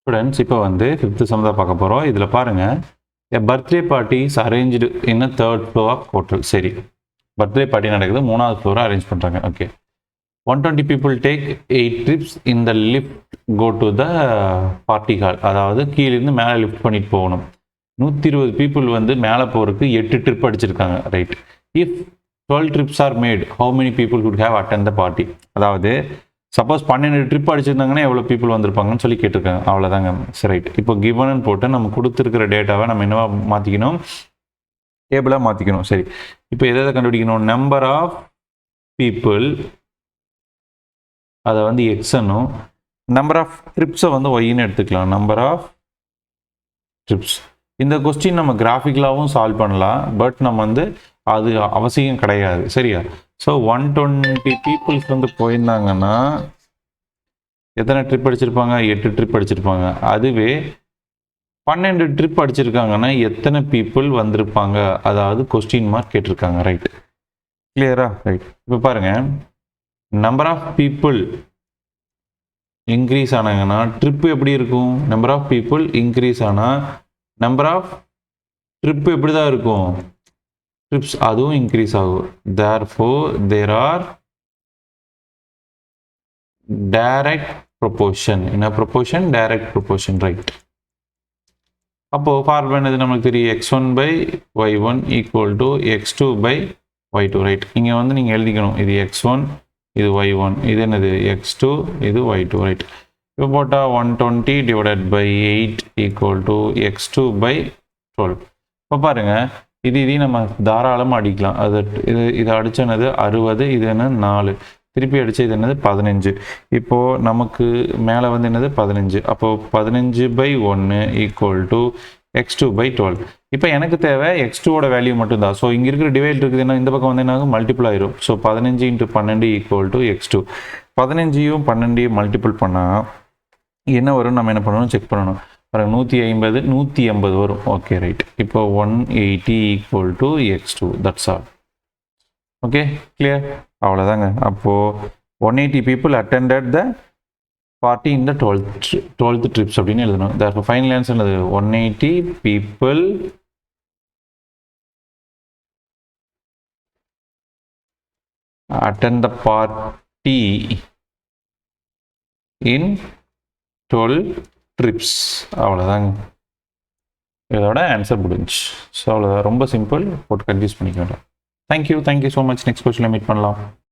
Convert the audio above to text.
Students இப்போ வந்து 5th some தான் பார்க்க போகிறோம். இதில் பாருங்கள், a birthday party is arranged in a 3rd floor of hotel. சரி, பர்த்டே பார்ட்டி நடக்குது, 3வது ஃப்ளோரை அரேஞ்ச் பண்ணுறாங்க. Okay, 120 people take 8 trips in the lift go to the party hall. அதாவது கீழிருந்து மேலே லிஃப்ட் பண்ணிட்டு போகணும். 120 people வந்து மேலே போகிறதுக்கு 8 ட்ரிப் அடிச்சிருக்காங்க. Right, if 12 trips are made, how many people would have attend the party? அதாவது சப்போஸ் 12 ட்ரிப் அடிச்சிருந்தாங்கன்னா எவ்வளோ பீப்புள் வந்திருப்பாங்கன்னு சொல்லி கேட்டிருக்காங்க. அவ்வளோதாங்க. சரி, ரைட். இப்போ கிவன் போட்டு நம்ம கொடுத்துருக்கிற டேட்டாவை நம்ம என்னவா மாற்றிக்கணும்? டேபிளாக மாற்றிக்கணும். சரி, இப்போ எதை கண்டுபிடிக்கணும்? நம்பர் ஆஃப் பீப்புள், அதை வந்து எக்ஸ்னும், நம்பர் ஆஃப் ட்ரிப்ஸை வந்து ஒய்ன்னு எடுத்துக்கலாம். Number of trips. இந்த கொஸ்டின் நம்ம கிராஃபிக்கலாகவும் சால்வ் பண்ணலாம், பட் நம்ம வந்து அது அவசியம் கிடையாது. சரியா? ஸோ 120 பீப்புள்ஸ் வந்து போயிருந்தாங்கன்னா எத்தனை ட்ரிப் அடிச்சிருப்பாங்க? 8 ட்ரிப் அடிச்சிருப்பாங்க. அதுவே 12 ட்ரிப் அடிச்சிருக்காங்கன்னா எத்தனை பீப்புள் வந்திருப்பாங்க? அதாவது கொஸ்டின் மார்க் கேட்டிருக்காங்க. ரைட், கிளியரா? ரைட். இப்போ பாருங்க, நம்பர் ஆஃப் பீப்புள் இன்க்ரீஸ் ஆனாங்கன்னா ட்ரிப் எப்படி இருக்கும்? நம்பர் ஆஃப் பீப்புள் இன்க்ரீஸ் ஆனால் நம்பர் ஆஃப் ட்ரிப் எப்படி தான் இருக்கும்? ட்ரிப்ஸ் அதுவும் இன்க்ரீஸ் ஆகும். therefore there are direct proportion. என்ன proportion? direct proportion. ரைட். அப்போ ஃபார்முலா என்னது நமக்கு தெரியும்? x1 by y1 equal to x2 by y2. Right. இங்கே வந்து நீங்கள் எழுதிக்கணும், இது x1, இது y1, இது என்னது x2, இது y2. ரைட். இப்போ போட்டால் 120 divided by 8 equal to x2 by 12. இப்போ பாருங்கள், இதையும் நம்ம தாராளமாக அடிக்கலாம். இதை அடித்தனது 60, இது என்ன 4, திருப்பி அடித்தது இது என்னது 15. இப்போது நமக்கு மேலே வந்து என்னது 15. அப்போது 15/1 ஈக்குவல் டு x2 by 12. இப்போ எனக்கு தேவை x2ஓட வேல்யூ மட்டும்தான். ஸோ இங்கே இருக்கிற டிவைட் இருக்குதுன்னா இந்த பக்கம் வந்து என்ன மல்டிபிள் ஆயிரும். So 15 × 12 equal to x2. 15ஐயும் 12ஐயும் மல்டிபிள் பண்ணால் என்ன வரும்? நம்ம என்ன பண்ணணும்? செக் பண்ணணும். 150, 180 வரும். Okay, right. இப்போ 180 equal to x2. That's all. Okay, clear? அவ்வளோதாங்க. அப்போது 180 people attended the party in the 12th trips அப்படின்னு எழுதணும். therefore ஃபைனல் ஆன்சர் என்னது? 180 people attend the party in 12 trips. அவ்வளோதாங்க, இதோட ஆன்சர் முடிஞ்சு. ஸோ அவ்வளோதான், ரொம்ப சிம்பிள், போட்டு கன்ஃபியூஸ் பண்ணிக்க வேண்டாம். Thank you so much. நெக்ஸ்ட் கொஸ்டினில் மீட் பண்ணலாம்.